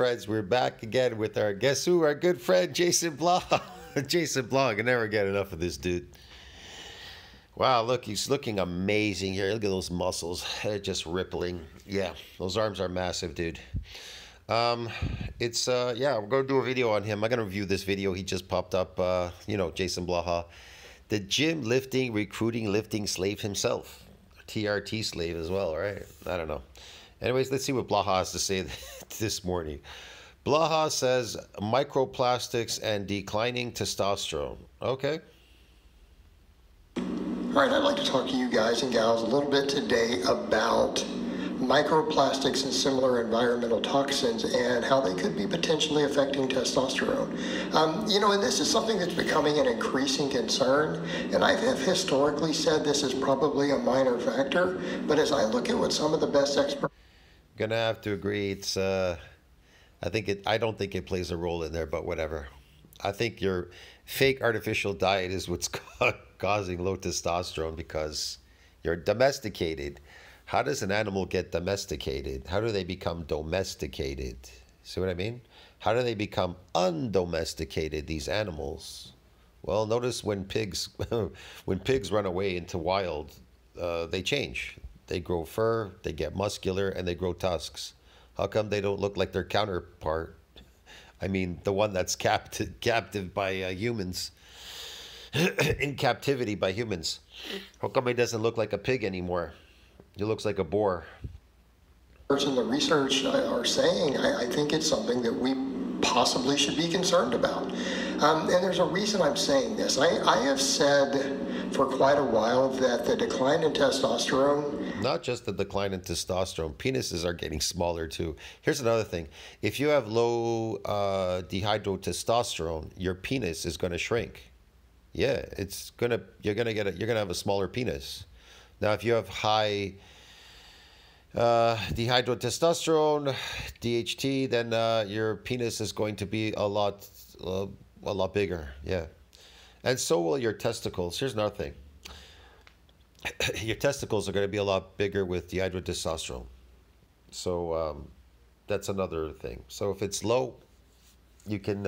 friends, we're back again with our, guess who? Our good friend, JasonBlaha. JasonBlaha, I can never get enough of this dude. Wow, look, he's looking amazing here. Look at those muscles. They're just rippling. Yeah, those arms are massive, dude. Yeah, we're going to do a video on him. I'm going to review this video. He just popped up, you know, JasonBlaha. The gym lifting, recruiting, lifting slave himself. TRT slave as well, right? I don't know. Anyways, let's see what Blaha has to say this morning. Blaha says microplastics and declining testosterone. Okay. All right, I'd like to talk to you guys and gals a little bit today about microplastics and similar environmental toxins and how they could be potentially affecting testosterone. You know, and this is something that's becoming an increasing concern, and I have historically said this is probably a minor factor, but as I look at what some of the best experts... Gonna have to agree, it's, I don't think it plays a role in there, but whatever. I think your fake artificial diet is what's causing low testosterone because you're domesticated. How does an animal get domesticated? How do they become domesticated? See what I mean? How do they become undomesticated, these animals? Well, notice when pigs run away into wild, they change. They grow fur, they get muscular, and they grow tusks. How come they don't look like their counterpart? I mean, the one that's captive by humans, in captivity by humans. How come he doesn't look like a pig anymore? He looks like a boar. In the research are saying, I think it's something that we possibly should be concerned about. And there's a reason I'm saying this. I have said for quite a while that the decline in testosterone... Not just the decline in testosterone, penises are getting smaller too. Here's another thing. If you have low dihydrotestosterone, your penis is going to shrink. Yeah, you're gonna have a smaller penis. Now, if you have high dihydrotestosterone, DHT, then your penis is going to be a lot bigger. Yeah, and so will your testicles. Here's another thing. Your testicles are going to be a lot bigger with dihydrotestosterone. So that's another thing. So if it's low, you can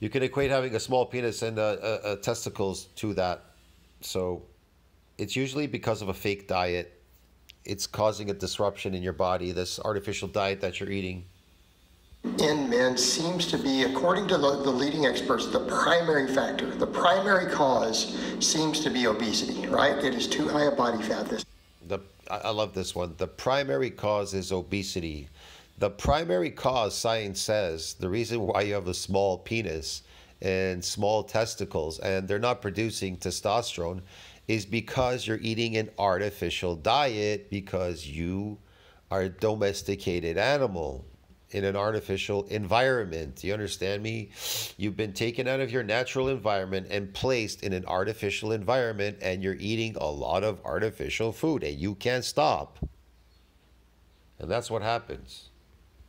equate having a small penis and testicles to that. So it's usually because of a fake diet. It's causing a disruption in your body, this artificial diet that you're eating. In men seems to be, according to the leading experts, the primary factor, the primary cause seems to be obesity, right? It is too high a body fat. I love this one. The primary cause is obesity. The primary cause, science says, the reason why you have a small penis and small testicles and they're not producing testosterone is because you're eating an artificial diet, because you are a domesticated animal in an artificial environment. Do you understand me? You've been taken out of your natural environment and placed in an artificial environment, and you're eating a lot of artificial food and you can't stop. And that's what happens.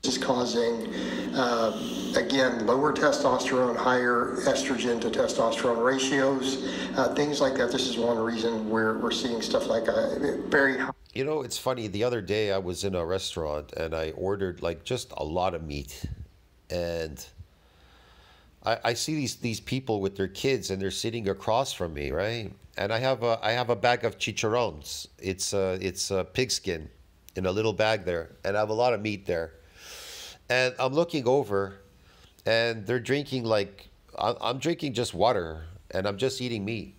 This is causing, again, lower testosterone, higher estrogen to testosterone ratios, things like that. This is one reason we're seeing stuff like very high. You know, it's funny. The other day I was in a restaurant and I ordered like just a lot of meat. And I see these people with their kids and they're sitting across from me, right? And I have a bag of chicharrones. It's a pig skin in a little bag there. And I have a lot of meat there. And I'm looking over, and they're drinking like, I'm drinking just water, and I'm just eating meat,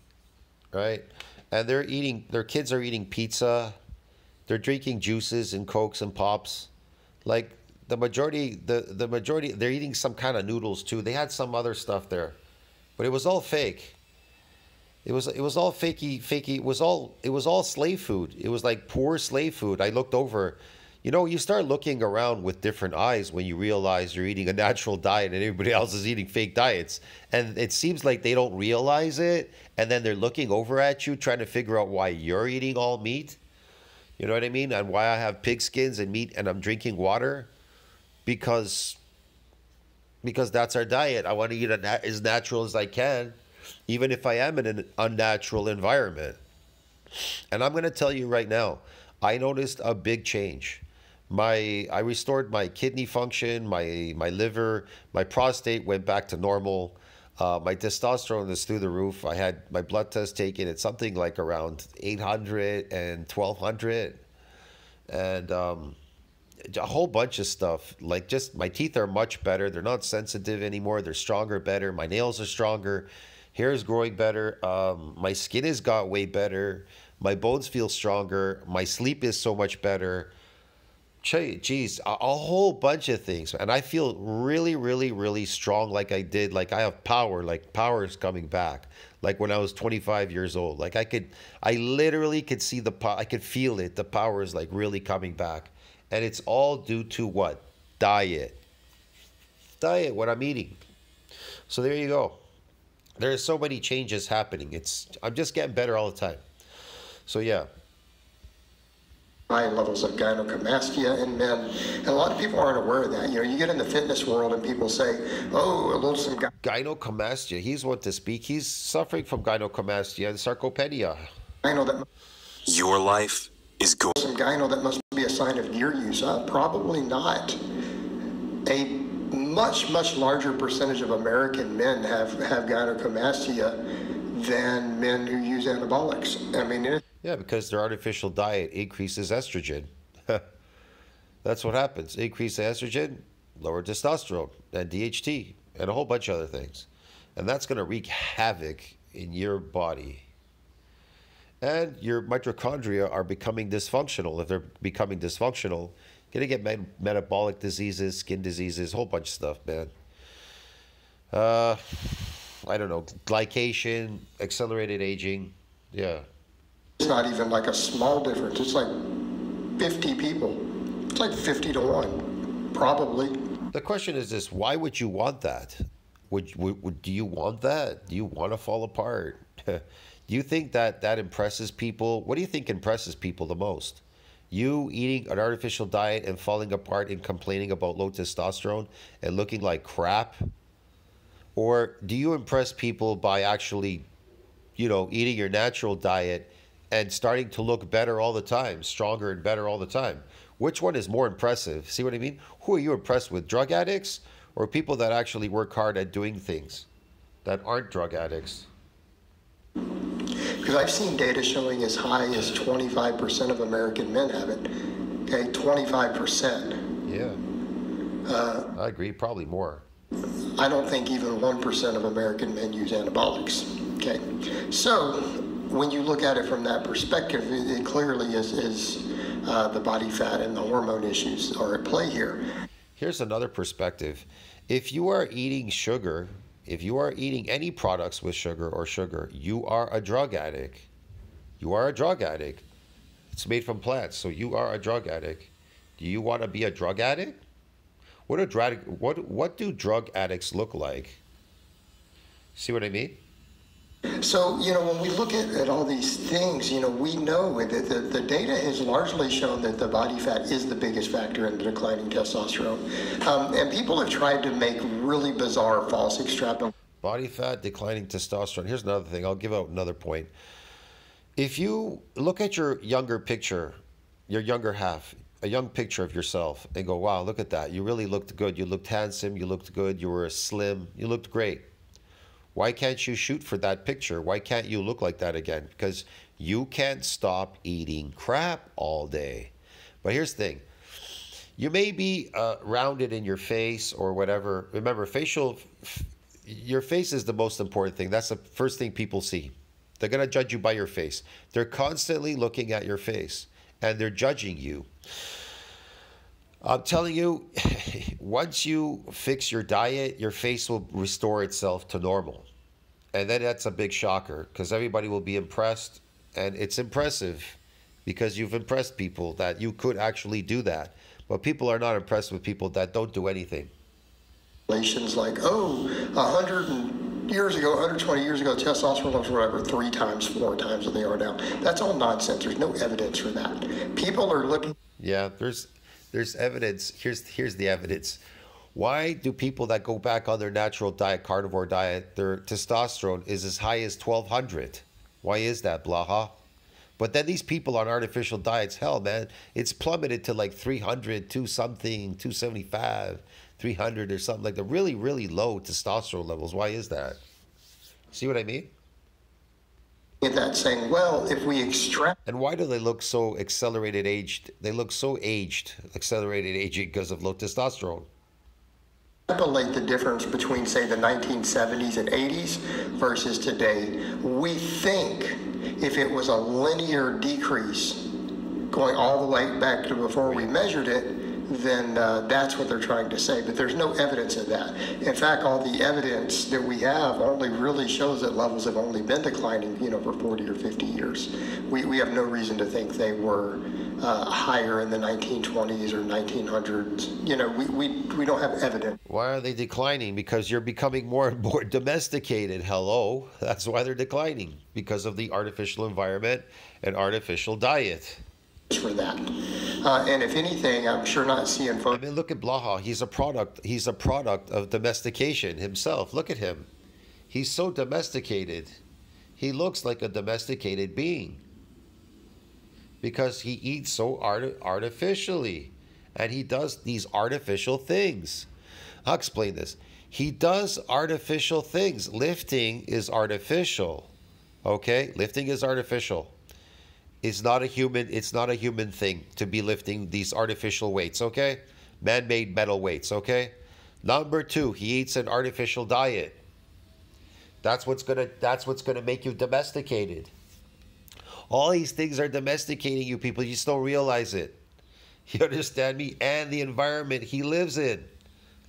right? And their kids are eating pizza, they're drinking juices and Cokes and Pops. Like the majority, they're eating some kind of noodles too. They had some other stuff there, but it was all fake. It was all fakey. It was all slave food. It was like poor slave food. I looked over. You know, you start looking around with different eyes when you realize you're eating a natural diet and everybody else is eating fake diets. And it seems like they don't realize it. And then they're looking over at you, trying to figure out why you're eating all meat. You know what I mean? And why I have pig skins and meat and I'm drinking water. Because that's our diet. I want to eat as natural as I can, even if I am in an unnatural environment. And I'm going to tell you right now, I noticed a big change. I restored my kidney function, my liver, my prostate went back to normal. My testosterone is through the roof. I had my blood test taken. It's something like around 800 and 1200, and a whole bunch of stuff. Like, just my teeth are much better. They're not sensitive anymore. They're stronger, better. My nails are stronger. Hair is growing better. My skin has got way better. My bones feel stronger. My sleep is so much better. Geez, a whole bunch of things. And I feel really, really, really strong, like I did. Like, I have power. Like, power is coming back. Like when I was 25 years old. Like, I literally could see the power. I could feel it. The power is like really coming back. And it's all due to what? Diet. Diet, what I'm eating. So there you go. There's so many changes happening. I'm just getting better all the time. So yeah. High levels of gynecomastia in men, and a lot of people aren't aware of that. You know, you get in the fitness world and people say, "Oh, a little some gynecomastia." He's one to speak. He's suffering from gynecomastia and sarcopenia. gyno that Your life is going. some gyno that must be a sign of gear use. Probably not. A much larger percentage of American men have gynecomastia than men who use anabolics. I mean, yeah, because their artificial diet increases estrogen. That's what happens. Increase estrogen, lower testosterone, and DHT, and a whole bunch of other things. And that's going to wreak havoc in your body. And your mitochondria are becoming dysfunctional. If they're becoming dysfunctional, you're going to get metabolic diseases, skin diseases, a whole bunch of stuff, man. I don't know, glycation, accelerated aging. Yeah. it's not even like a small difference. It's like 50 people. It's like 50 to 1, probably. The question is this: why would you want that? Do you want that? Do you want to fall apart? Do you think that impresses people? What do you think impresses people the most? You eating an artificial diet and falling apart and complaining about low testosterone and looking like crap? Or do you impress people by actually, eating your natural diet and starting to look better all the time, stronger and better all the time? Which one is more impressive? See what I mean? Who are you impressed with? Drug addicts or people that actually work hard at doing things that aren't drug addicts? Because I've seen data showing as high as 25% of American men have it. Okay, 25%. Yeah. I agree, probably more. I don't think even 1% of American men use anabolics. Okay, so when you look at it from that perspective, it clearly is the body fat and the hormone issues are at play here. Here's another perspective. If you are eating sugar, if you are eating any products with sugar, you are a drug addict. You are a drug addict. It's made from plants, so you are a drug addict. Do you want to be a drug addict? What do drug addicts look like? See what I mean? So, when we look at all these things, we know that the data has largely shown that the body fat is the biggest factor in the declining testosterone. And people have tried to make really bizarre false extrapolations. Body fat, declining testosterone. Here's another thing. I'll give out another point. If you look at your younger picture, your younger half, a young picture of yourself, and go, wow, look at that. You really looked good. You looked handsome. You looked good. You were slim. You looked great. Why can't you shoot for that picture? Why can't you look like that again? Because you can't stop eating crap all day. But here's the thing. You may be rounded in your face or whatever. Remember, your face is the most important thing. That's the first thing people see. They're going to judge you by your face. They're constantly looking at your face and they're judging you. I'm telling you, once you fix your diet, your face will restore itself to normal. And then that's a big shocker because everybody will be impressed. And it's impressive because you've impressed people that you could actually do that. But people are not impressed with people that don't do anything. Like, 100 years ago, 120 years ago, testosterone levels were over 3 times, 4 times what they are now. That's all nonsense. There's no evidence for that. People are looking. Yeah, there's evidence. Here's the evidence. Why do people that go back on their natural diet, carnivore diet, their testosterone is as high as 1200? Why is that, Blaha? But then these people on artificial diets, hell, man, it's plummeted to like 300, 2 something, 275, 300 or something like the really, really low testosterone levels. Why is that? See what I mean? At that saying, well, if we extract. And why do they look so accelerated aged? They look so aged, accelerated aging because of low testosterone. Extrapolate the difference between, say, the 1970s and 80s versus today, we think if it was a linear decrease going all the way back to before we measured it, then that's what they're trying to say. But there's no evidence of that. In fact, all the evidence that we have only really shows that levels have only been declining, for 40 or 50 years. We have no reason to think they were higher in the 1920s or 1900s. We don't have evidence. Why are they declining? Because you're becoming more and more domesticated. Hello. That's why they're declining, because of the artificial environment and artificial diet. For that. And if anything, I'm sure not seeing I mean, look at Blaha. He's a product of domestication himself. Look at him. He's so domesticated. He looks like a domesticated being because he eats so artificially, and he does these artificial things. I'll explain this. He does artificial things. Lifting is artificial. Okay? Lifting is artificial. It's not a human thing to be lifting these artificial weights, okay? Man-made metal weights, okay? Number 2, he eats an artificial diet. That's what's gonna make you domesticated. All these things are domesticating you people. You just don't realize it. You understand me? And the environment he lives in.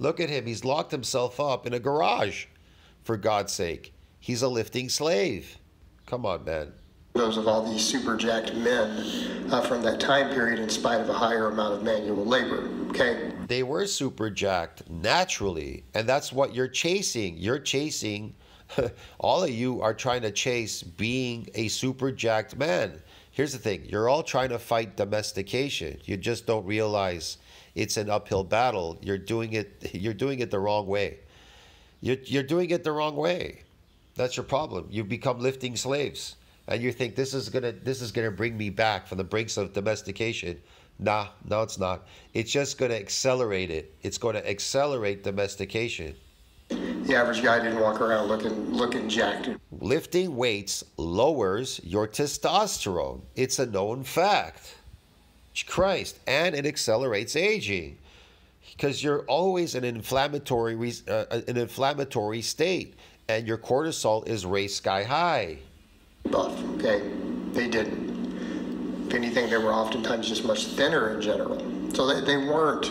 Look at him. He's locked himself up in a garage, for God's sake. He's a lifting slave. Come on, man. Those of all these super jacked men from that time period in spite of a higher amount of manual labor, okay? They were super jacked naturally, and that's what you're chasing. You're chasing, all of you are trying to chase being a super jacked man. Here's the thing, you're all trying to fight domestication. You just don't realize it's an uphill battle. You're doing it the wrong way. You're doing it the wrong way. That's your problem. You become lifting slaves. And you think this is gonna bring me back from the brinks of domestication. Nah, no, it's not. It's just gonna accelerate it. It's gonna accelerate domestication. The average guy didn't walk around looking jacked. Lifting weights lowers your testosterone. It's a known fact. Christ, and it accelerates aging because you're always in an inflammatory state, and your cortisol is raised sky high. Buff, okay? They didn't. If anything, they were oftentimes just much thinner in general. So they weren't.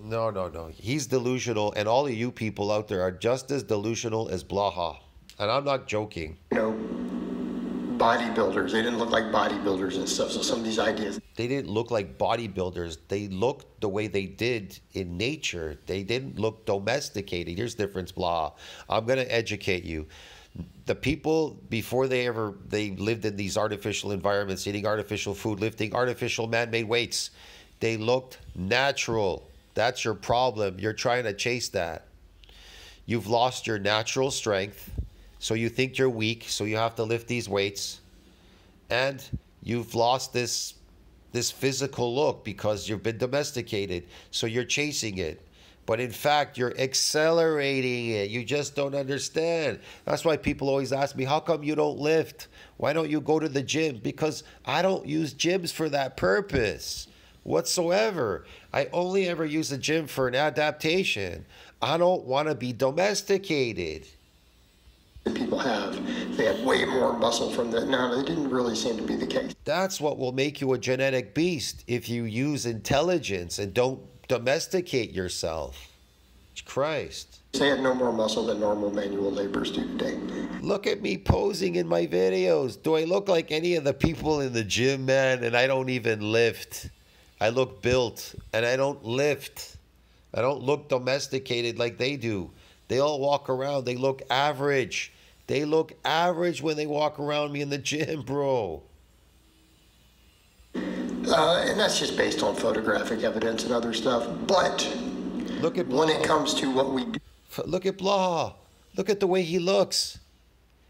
No. He's delusional, and all of you people out there are just as delusional as Blaha. And I'm not joking. Bodybuilders. They didn't look like bodybuilders and stuff. So some of these ideas. They didn't look like bodybuilders. They looked the way they did in nature. They didn't look domesticated. Here's the difference, Blaha. I'm going to educate you. The people before they lived in these artificial environments, eating artificial food, lifting artificial man-made weights, they looked natural. That's your problem. You're trying to chase that. You've lost your natural strength, so you think you're weak, so you have to lift these weights, and you've lost this physical look because you've been domesticated, so you're chasing it. But in fact, you're accelerating it. You just don't understand. That's why people always ask me, how come you don't lift? Why don't you go to the gym? Because I don't use gyms for that purpose whatsoever. I only ever use the gym for an adaptation. I don't want to be domesticated. People they have way more muscle from that. No, they didn't really seem to be the case. That's what will make you a genetic beast if you use intelligence and don't domesticate yourself. Christ. They had no more muscle than normal manual laborers do today. Look at me posing in my videos. Do I look like any of the people in the gym, man? And I don't even lift. I look built and I don't lift. I don't look domesticated like they do. They all walk around. They look average. They look average when they walk around me in the gym, bro. And that's just based on photographic evidence and other stuff. But look at when it comes to what we do. Look at Blaha. Look at the way he looks.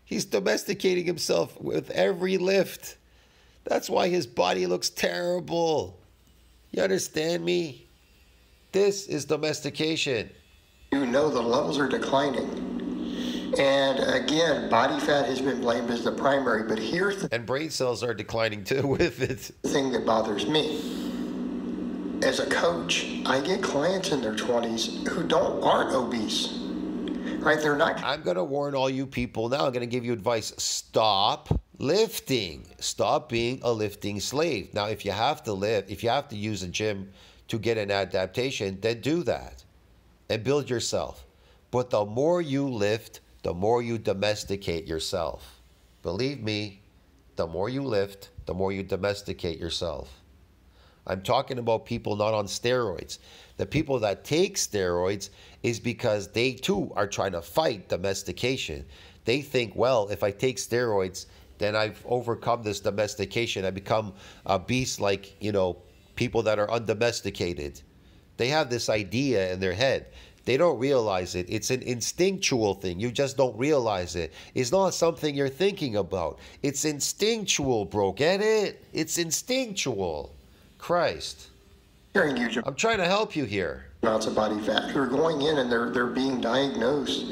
He's domesticating himself with every lift. That's why his body looks terrible. You understand me? This is domestication. You know the levels are declining. And again, body fat has been blamed as the primary, but here's the And brain cells are declining too with it. thing that bothers me. As a coach, I get clients in their 20s who aren't obese. Right? They're not. I'm going to warn all you people now. I'm going to give you advice. Stop lifting. Stop being a lifting slave. Now, if you have to lift, if you have to use a gym to get an adaptation, then do that and build yourself. But the more you lift, the more you domesticate yourself. Believe me, the more you lift, the more you domesticate yourself. I'm talking about people not on steroids. The people that take steroids is because they too are trying to fight domestication. They think, well, if I take steroids, then I've overcome this domestication. I become a beast like, you know, people that are undomesticated. They have this idea in their head. They don't realize it. It's an instinctual thing. You just don't realize it. It's not something you're thinking about. It's instinctual, bro. Get it? It's instinctual. Christ. Huge I'm trying to help you here. amounts of body fat who are going in and they're being diagnosed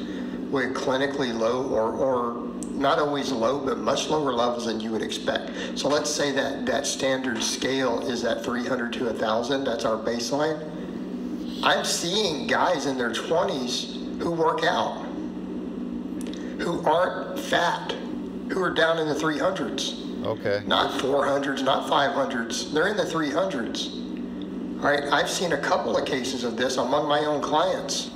with clinically low or not always low, but much lower levels than you would expect. So let's say that standard scale is at 300 to 1,000. That's our baseline. I'm seeing guys in their 20s who work out, who aren't fat, who are down in the 300s. Okay. Not 400s, not 500s. They're in the 300s. All right, I've seen a couple of cases of this among my own clients.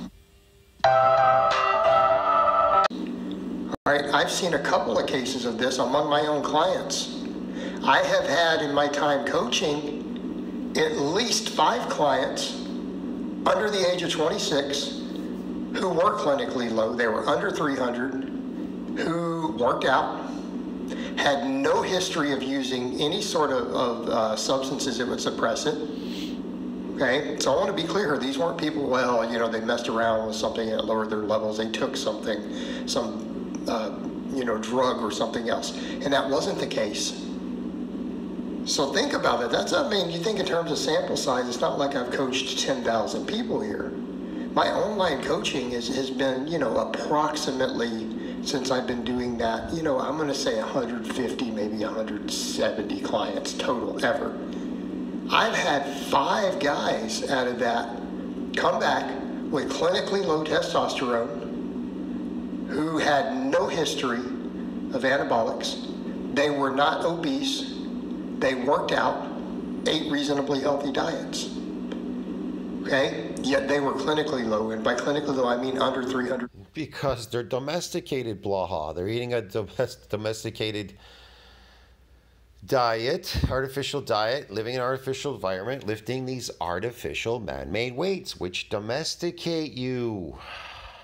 All right, I've seen a couple of cases of this among my own clients. I have had in my time coaching at least 5 clients under the age of 26 who were clinically low. They were under 300, who worked out, had no history of using any sort of substances that would suppress it. Okay, so I want to be clear, these weren't people, well, you know, they messed around with something and it lowered their levels. They took something, some, drug or something else. And that wasn't the case. So think about it. I mean, you think in terms of sample size, it's not like I've coached 10,000 people here. My online coaching has been, approximately, since I've been doing that, I'm going to say 150, maybe 170 clients total ever. I've had 5 guys out of that come back with clinically low testosterone who had no history of anabolics. They were not obese. They worked out, ate reasonably healthy diets. Okay? Yet they were clinically low. And by clinically low, I mean under 300. Because they're domesticated, Blaha. They're eating a domesticated diet, artificial diet, living in an artificial environment, lifting these artificial man-made weights, which domesticate you.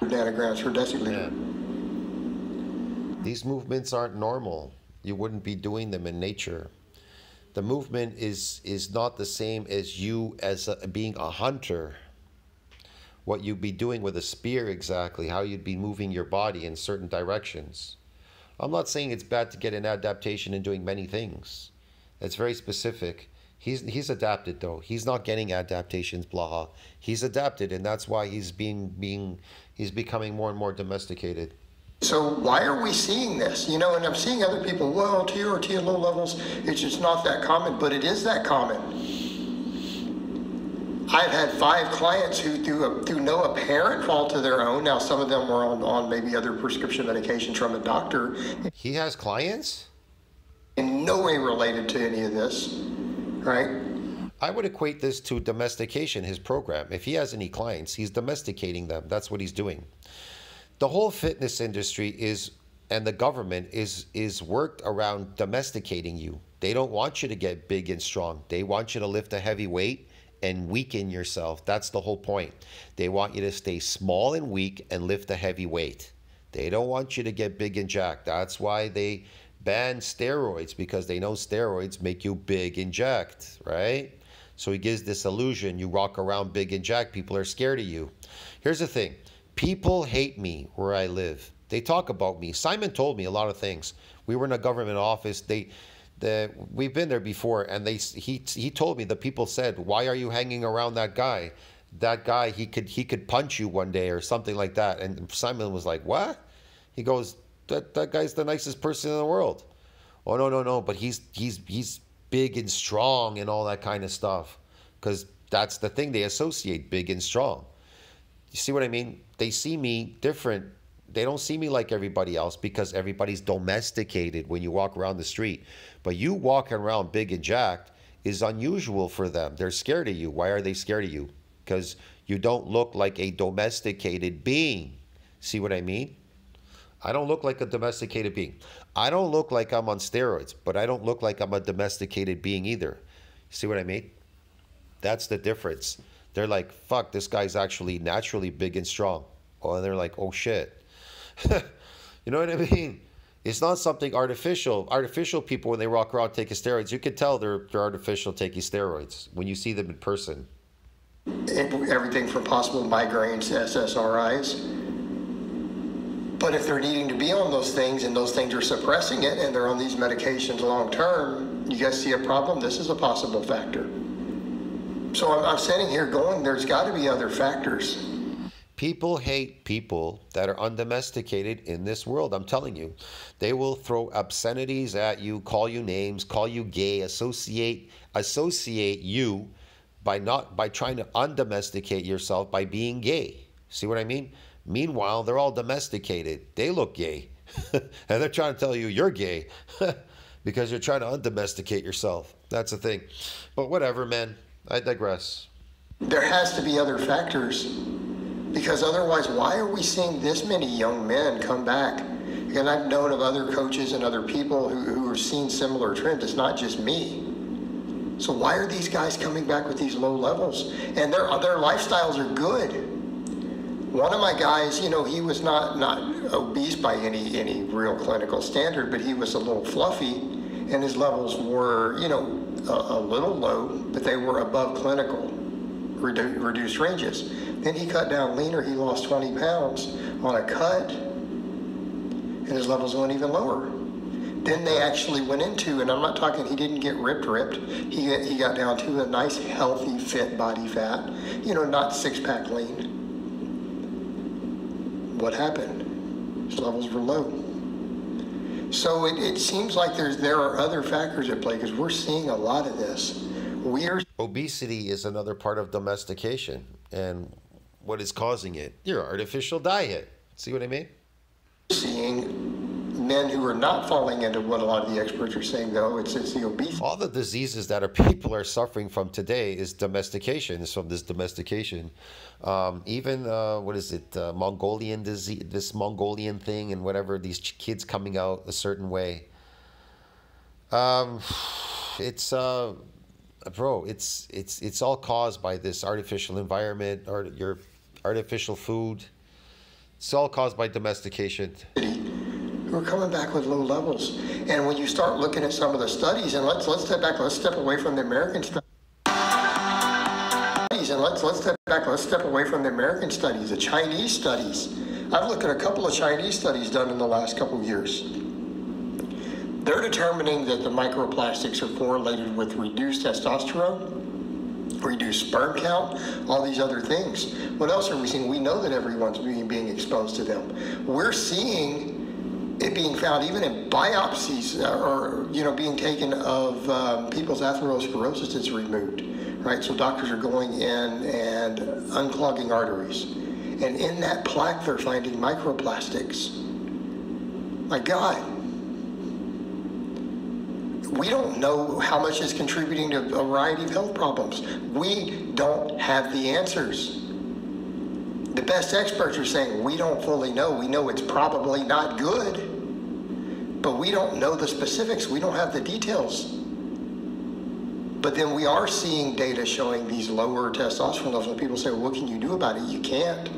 Nanograms per deciliter. Yeah. These movements aren't normal. You wouldn't be doing them in nature. The movement is not the same as you as being a hunter. What you'd be doing with a spear exactly, how you'd be moving your body in certain directions. I'm not saying it's bad to get an adaptation in doing many things. It's very specific. He's adapted though. He's not getting adaptations, Blaha. He's adapted, and that's why he's becoming more and more domesticated. So why are we seeing this? And I'm seeing other people, well, TRT at low levels, it's just not that common, but it is that common. I've had 5 clients who, through no apparent fault of their own, now some of them were on maybe other prescription medications from a doctor. He has clients? In no way related to any of this, right? I would equate this to domestication, his program. If he has any clients, he's domesticating them. That's what he's doing. The whole fitness industry and the government is worked around domesticating you. They don't want you to get big and strong. They want you to lift a heavy weight and weaken yourself. That's the whole point. They want you to stay small and weak and lift a heavy weight. They don't want you to get big and jacked. That's why they ban steroids, because they know steroids make you big and jacked, right? So he gives this illusion you walk around big and jacked. People are scared of you. Here's the thing. People hate me where I live. They talk about me. Simon told me a lot of things. We were in a government office. We've been there before, and he told me, the people said, "Why are you hanging around that guy? That guy, he could punch you one day or something like that." And Simon was like, "What?" He goes, "That guy's the nicest person in the world." "Oh, no, but he's big and strong and all that kind of stuff." Because that's the thing, they associate big and strong. You see what I mean? They see me different. They don't see me like everybody else because everybody's domesticated when you walk around the street. But you walking around big and jacked is unusual for them. They're scared of you. Why are they scared of you? Because you don't look like a domesticated being. See what I mean? I don't look like a domesticated being. I don't look like I'm on steroids, but I don't look like I'm a domesticated being either. See what I mean? That's the difference. They're like, fuck, this guy's actually naturally big and strong. Oh, and they're like, oh shit. You know what I mean? It's not something artificial. Artificial people, when they walk around taking steroids, you can tell they're artificial taking steroids when you see them in person. Everything from possible migraines to SSRIs. But if they're needing to be on those things and those things are suppressing it and they're on these medications long term, you guys see a problem? This is a possible factor. So I'm sitting here going, there's got to be other factors. People hate people that are undomesticated in this world. I'm telling you, they will throw obscenities at you, call you names, call you gay, associate you by trying to undomesticate yourself by being gay. See what I mean? Meanwhile, they're all domesticated. They look gay, and they're trying to tell you you're gay because you're trying to undomesticate yourself. That's the thing. But whatever, man. I digress. There has to be other factors, because otherwise, why are we seeing this many young men come back? And I've known of other coaches and other people who have seen similar trends. It's not just me. So why are these guys coming back with these low levels? And their lifestyles are good. One of my guys, you know, he was not obese by any real clinical standard, but he was a little fluffy, and his levels were, you know, a little low, but they were above clinical reduced ranges. Then he cut down leaner. He lost 20 pounds on a cut, and his levels went even lower. Then they actually went into, and I'm not talking, he didn't get ripped. He got down to a nice, healthy, fit body fat, you know, not six-pack lean. What happened? His levels were low. So it seems like there are other factors at play, because we're seeing a lot of this. Obesity is another part of domestication, and what is causing it? Your artificial diet. See what I mean? Seeing men who are not falling into what a lot of the experts are saying, though. It's the obesity. All the diseases that people are suffering from today is domestication. It's from this domestication. Even what is it? Mongolian disease, this Mongolian thing, and whatever. These kids coming out a certain way. It's bro. It's all caused by this artificial environment or your artificial food. It's all caused by domestication. Who are coming back with low levels. And when you start looking at some of the studies, and let's step back, let's step away from the American studies, and let's step away from the American studies, the Chinese studies. I've looked at a couple of Chinese studies done in the last couple of years. They're determining that the microplastics are correlated with reduced testosterone, reduced sperm count, all these other things. What else are we seeing? We know that everyone's being exposed to them. We're seeing it being found even in biopsies or, you know, being taken of people's atherosclerosis is removed, right? So doctors are going in and unclogging arteries. And in that plaque, they're finding microplastics. My God. We don't know how much is contributing to a variety of health problems. We don't have the answers. The best experts are saying we don't fully know. We know it's probably not good, but we don't know the specifics. We don't have the details. But then we are seeing data showing these lower testosterone levels. When people say, well, what can you do about it? You can't.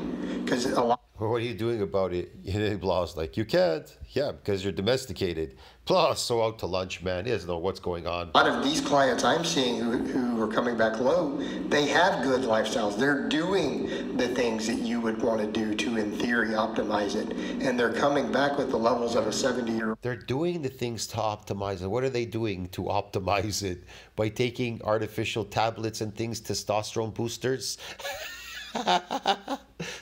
Because a lot Well, what are you doing about it? And Blaha's like, you can't. Yeah, because you're domesticated. Blaha's so out to lunch, man. He doesn't know what's going on. of these clients I'm seeing who are coming back low, they have good lifestyles. They're doing the things that you would want to do to, in theory, optimize it. And they're coming back with the levels of a 70-year-old. They're doing the things to optimize it. What are they doing to optimize it? By taking artificial tablets and things, testosterone boosters?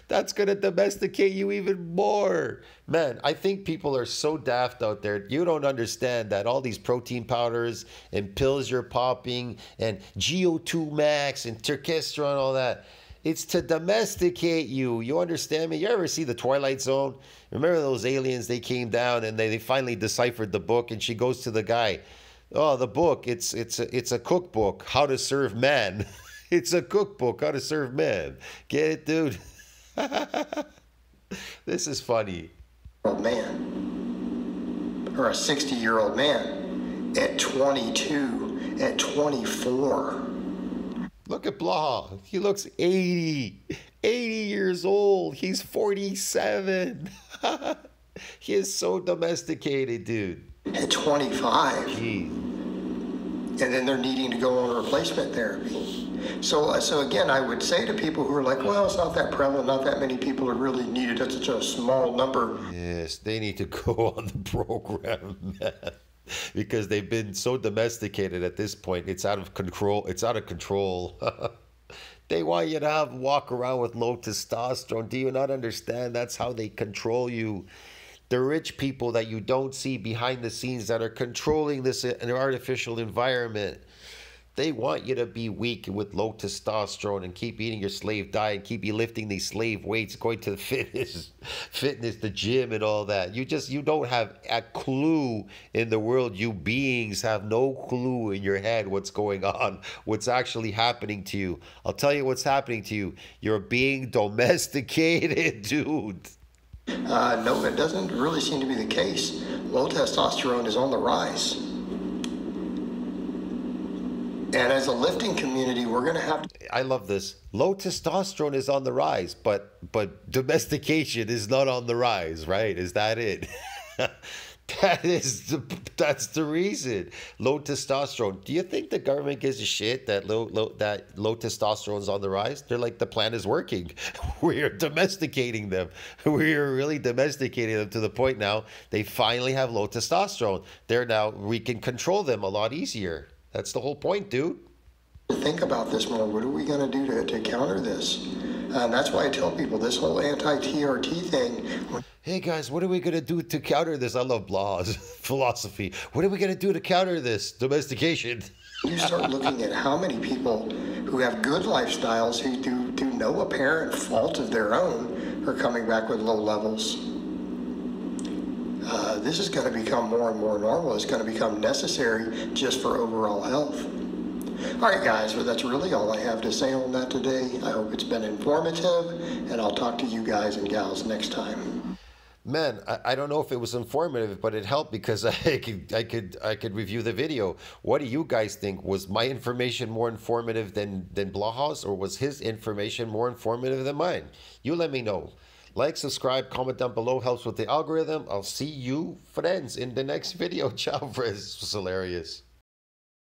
That's going to domesticate you even more. Man, I think people are so daft out there. You don't understand that all these protein powders and pills you're popping and GO2 max and testosterone and all that, it's to domesticate you. You understand me? You ever see The Twilight Zone? Remember those aliens, they came down and they finally deciphered the book, and she goes to the guy, oh, the book, it's a cookbook, How to Serve Man. It's a cookbook, How to Serve Man. Get it, dude? This is funny. Man, or a 60-year-old man at 22, at 24. Look at Blaha. He looks 80 years old. He's 47. He is so domesticated, dude. At 25. Jeez. And then they're needing to go on replacement therapy. So again, I would say to people who are like, well, it's not that prevalent, not that many people are really needed, it's such a small number. Yes, they need to go on the program, man. Because they've been so domesticated at this point, it's out of control. It's out of control. They want you to walk around with low testosterone. Do you not understand? That's how they control you. The rich people that you don't see behind the scenes that are controlling this artificial environment, they want you to be weak with low testosterone and keep eating your slave diet, keep you lifting these slave weights, going to the fitness, the gym and all that. You don't have a clue in the world. You beings have no clue in your head what's going on, what's actually happening to you. I'll tell you what's happening to you. You're being domesticated, dude. No, it doesn't really seem to be the case. Low testosterone is on the rise. And as a lifting community, we're going to have to... I love this. Low testosterone is on the rise, but domestication is not on the rise, right? Is that it? That's the reason. Low testosterone. Do you think the government gives a shit that low testosterone is on the rise? They're like, the plan is working. We're domesticating them. We're really domesticating them to the point now they finally have low testosterone. We can control them a lot easier. That's the whole point, dude. Think about this more. What are we going to do to counter this? And that's why I tell people this whole anti-TRT thing. Hey guys, what are we going to do to counter this? I love Blaha's philosophy. What are we going to do to counter this domestication? You start looking at how many people who have good lifestyles who do no apparent fault of their own are coming back with low levels. This is going to become more and more normal. It's going to become necessary just for overall health. All right, guys, well, that's really all I have to say on that today. I hope it's been informative, and I'll talk to you guys and gals next time. Man, I don't know if it was informative, but it helped because I could review the video. What do you guys think? Was my information more informative than Blaha's, or was his information more informative than mine? You let me know. Like, subscribe, comment down below. Helps with the algorithm. I'll see you, friends, in the next video. Ciao, friends. It was hilarious.